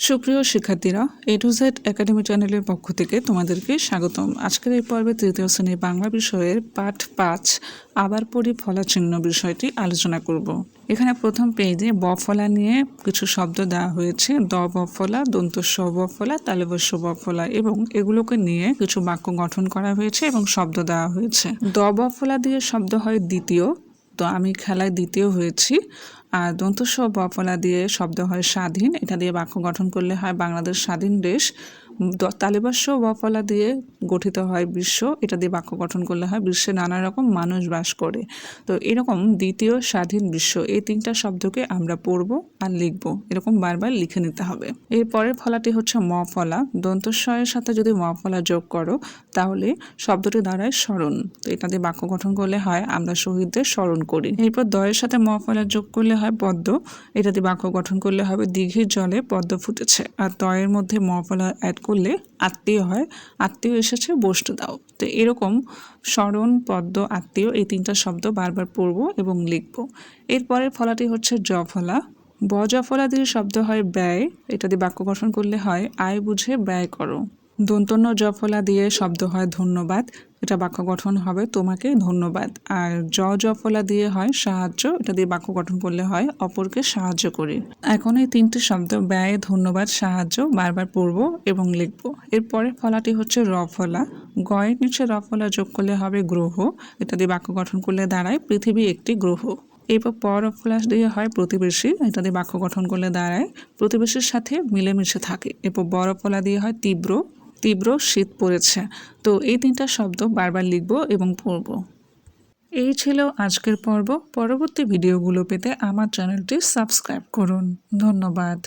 সুপ্রিয় শিক্ষার্থীরা, এ to Z academy চ্যানেলের পক্ষ থেকে তোমাদেরকে স্বাগতম। আজকের এই পর্বে তৃতীয় শ্রেণীর বাংলা বিষয়ের পাঠ ৫ আবার পড়ি ফলা চিহ্ন বিষয়টি আলোচনা করব। এখানে প্রথম পেজে ব ফলা নিয়ে কিছু শব্দ দেওয়া হয়েছে। দ ব ফলা, দন্ত স ব ফলা, তালব্য শ ব ফলা এবং এগুলোকে নিয়ে কিছু বাক্য গঠন করা হয়েছে এবং শব্দ দেওয়া হয়েছে। দ ব ফলা দিয়ে শব্দ হয় দ্বিতীয়, তো আমি খেলায় দ্বিতীয় হয়েছি। আর দন্ত স ব ফলা দিয়ে শব্দ হয় স্বাধীন, এটা দিয়ে বাক্য গঠন করলে হয় বাংলাদেশ স্বাধীন দেশ। তালব্য শ ব ফলা দিয়ে গঠিত হয় বিশ্ব, এটা দিয়ে বাক্য গঠন করলে হয় বিশ্বে নানা রকম মানুষ বাস করে। তো এরকম দ্বিতীয়, স্বাধীন, বিশ্ব এই তিনটা শব্দকে আমরা পড়ব আর লিখব, এরকম বারবার লিখে নিতে হবে। এরপরের ফলাটি হচ্ছে ম ফলা। দন্ত স এর সাথে যদি ম ফলা যোগ করো তাহলে শব্দটি দাঁড়ায় স্মরণ। তো এটা দিয়ে বাক্য গঠন করলে হয় আমরা শহীদদের স্মরণ করি। এরপর দ এর সাথে ম ফলা যোগ করলে হয় পদ্ম, এটা দিয়ে বাক্য গঠন করলে হবে দিঘির জলে পদ্ম ফুটেছে। আর ত এর মধ্যে ম ফলা অ্যাড করলে আত্মীয় হয়, আত্মীয় এসেছে বসতে দাও। তো এরকম স্মরণ, পদ্ম, আত্মীয় এই তিনটা শব্দ বারবার পড়ব এবং লিখব। এরপরের ফলাটি হচ্ছে জ ফলা। ব জ ফলা দিয়ে শব্দ হয় ব্যয়, এটা দিয়ে বাক্য গঠন করলে হয় আয় বুঝে ব্যয় করো। দন্তন্য জ ফলা দিয়ে শব্দ হয় ধন্যবাদ, এটা বাক্য গঠন হবে তোমাকে ধন্যবাদ। আর জ ফলা দিয়ে হয় সাহায্য, এটা দিয়ে বাক্য গঠন করলে হয় অপরকে সাহায্য করি। এখন এই তিনটি শব্দ ব্যয়, ধন্যবাদ, সাহায্য বারবার পড়ব এবং লিখব। এরপরে ফলাটি হচ্ছে র ফলা। গয়ের নিচে র ফলা যোগ করলে হবে গ্রহ, এটা দিয়ে বাক্য গঠন করলে দাঁড়ায় পৃথিবী একটি গ্রহ। এরপর পর ফ্ল্যাশ দিয়ে হয় প্রতিবেশী, এটা দিয়ে বাক্য গঠন করলে দাঁড়ায় প্রতিবেশীর সাথে মিলেমিশে থাকে। এরপর বড় ফলা দিয়ে হয় তীব্র, তীব্র শীত পড়েছে। তো এই তিনটা শব্দ বারবার লিখব এবং পড়ব। এই ছিল আজকের পর্ব। পরবর্তী ভিডিওগুলো পেতে আমার চ্যানেলটি সাবস্ক্রাইব করুন। ধন্যবাদ।